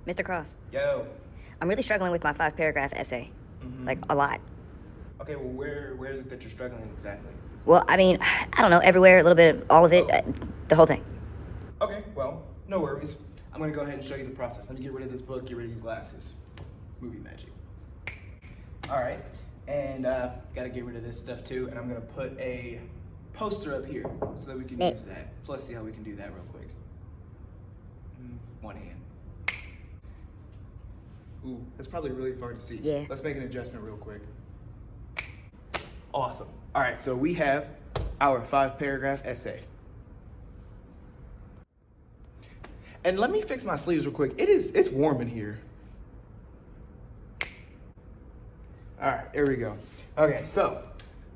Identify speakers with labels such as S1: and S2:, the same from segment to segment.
S1: Mr. Cross,
S2: Yo.
S1: I'm really struggling with my 5-paragraph essay. Like, a lot.
S2: Okay, well, where is it that you're struggling exactly?
S1: Well, I mean, I don't know, everywhere, a little bit, all of it, the whole thing.
S2: Okay, well, no worries. I'm gonna go ahead and show you the process. Let me get rid of this book, get rid of these glasses. Movie magic. All right, and gotta get rid of this stuff too, and I'm gonna put a poster up here so that we can use that. So let's see how we can do that real quick. One hand. Ooh, that's probably really far to see.
S1: Yeah.
S2: Let's make an adjustment real quick. Awesome. All right, so we have our 5-paragraph essay. And let me fix my sleeves real quick. It's warm in here. All right, here we go. Okay, so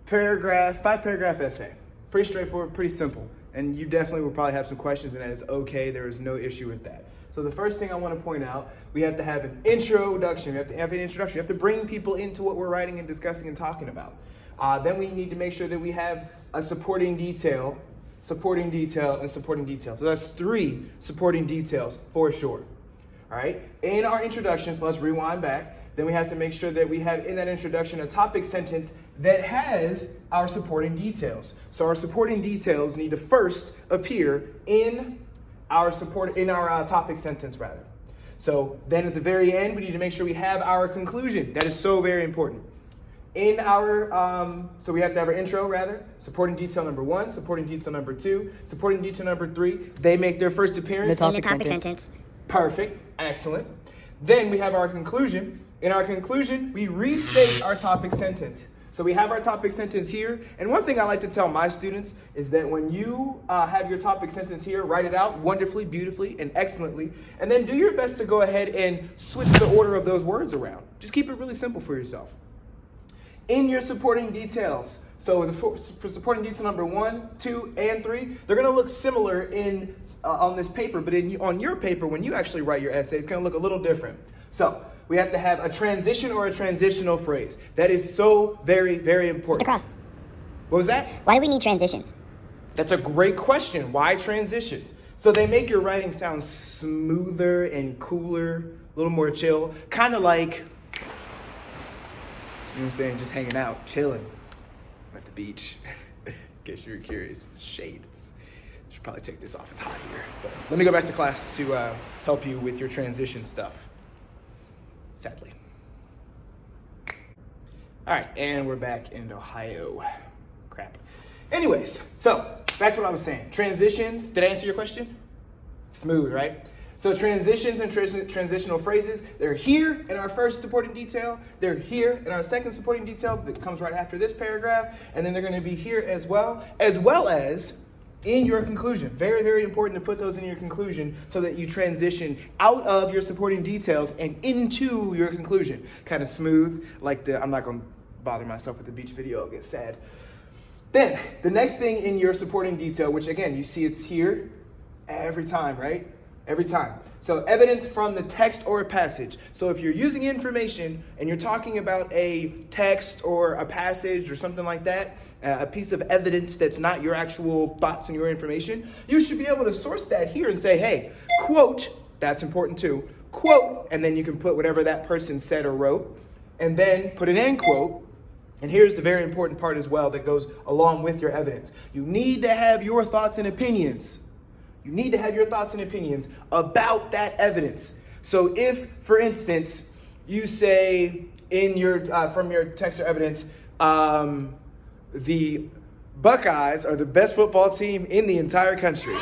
S2: 5-paragraph essay. Pretty straightforward, pretty simple. And you definitely will probably have some questions, and that is okay. There is no issue with that. So the first thing I want to point out, we have to have an introduction. We have to have an introduction. We have to bring people into what we're writing and discussing and talking about. Then we need to make sure that we have a supporting detail, and supporting detail. So that's 3 supporting details for sure. All right. In our introduction, so let's rewind back. Then we have to make sure that we have in that introduction a topic sentence that has our supporting details. So our supporting details need to first appear in our topic sentence rather. So then at the very end, we need to make sure we have our conclusion. That is so very important. In our, so we have to have our intro rather, supporting detail number 1, supporting detail number 2, supporting detail number 3. They make their first appearance.
S1: In the topic sentence.
S2: Perfect, excellent. Then we have our conclusion. In our conclusion, we restate our topic sentence. So we have our topic sentence here. And one thing I like to tell my students is that when you have your topic sentence here, write it out wonderfully, beautifully, and excellently. And then do your best to go ahead and switch the order of those words around. Just keep it really simple for yourself. In your supporting details, so for supporting detail number 1, 2, and 3, they're going to look similar on this paper, but on your paper, when you actually write your essay, it's going to look a little different. So we have to have a transition or a transitional phrase. That is so very, very important.
S3: Mr. Cross.
S2: What was that?
S3: Why do we need transitions?
S2: That's a great question. Why transitions? So they make your writing sound smoother and cooler, a little more chill, kind of like, you know what I'm saying, just hanging out, chilling. I'm at the beach. In case you were curious, it's shades. Should probably take this off. It's hot here. But let me go back to class to help you with your transition stuff. Sadly. All right, and we're back in Ohio. Crap. Anyways, so back to what I was saying. Transitions. Did I answer your question? Smooth, right? So transitions and transitional phrases, they're here in our first supporting detail. They're here in our second supporting detail that comes right after this paragraph. And then they're going to be here as well as in your conclusion. Very, very important to put those in your conclusion so that you transition out of your supporting details and into your conclusion. Kind of smooth, like I'm not going to bother myself with the beach video, I'll get sad. Then, the next thing in your supporting detail, which again, you see it's here every time, right? Every time. So evidence from the text or a passage. So if you're using information and you're talking about a text or a passage or something like that, a piece of evidence that's not your actual thoughts and your information, you should be able to source that here and say, hey, quote, that's important too, quote, and then you can put whatever that person said or wrote, and then put an end quote. And here's the very important part as well that goes along with your evidence. You need to have your thoughts and opinions. You need to have your thoughts and opinions about that evidence. So if, for instance, you say in your from your text or evidence, the Buckeyes are the best football team in the entire country,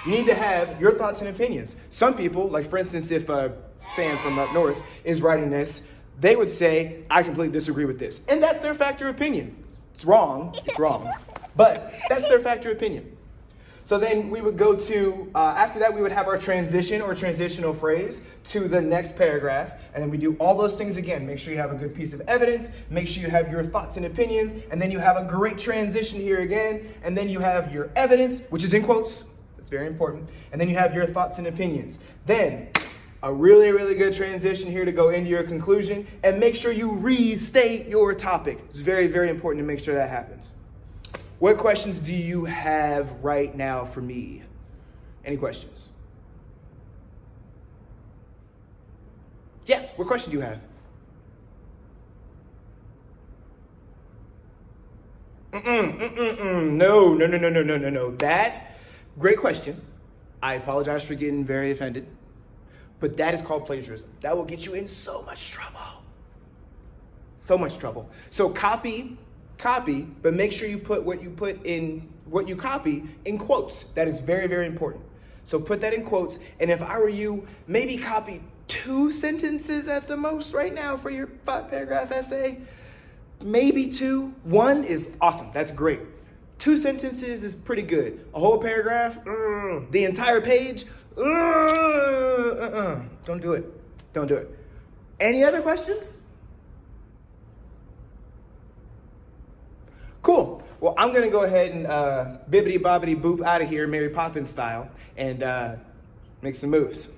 S2: you need to have your thoughts and opinions. Some people, like for instance, if a fan from up north is writing this, they would say, I completely disagree with this. And that's their factor opinion. It's wrong, but that's their factor opinion. So then we would go to, after that, we would have our transition or transitional phrase to the next paragraph. And then we do all those things again. Make sure you have a good piece of evidence. Make sure you have your thoughts and opinions. And then you have a great transition here again. And then you have your evidence, which is in quotes. That's very important. And then you have your thoughts and opinions. Then a really, really good transition here to go into your conclusion. And make sure you restate your topic. It's very, very important to make sure that happens. What questions do you have right now for me? Any questions? What question do you have? No. Great question. I apologize for getting very offended, but that is called plagiarism. That will get you in so much trouble. So much trouble. So copy, but make sure you put what you copy in quotes. That is very, very important. So put that in quotes. And if I were you, maybe copy 2 sentences at the most right now for your 5-paragraph essay. Maybe 2. 1 is awesome. That's great. 2 sentences is pretty good. A whole paragraph, the entire page, don't do it. Don't do it. Any other questions? Cool. Well, I'm going to go ahead and bibbity bobbity boop out of here, Mary Poppins style, and make some moves.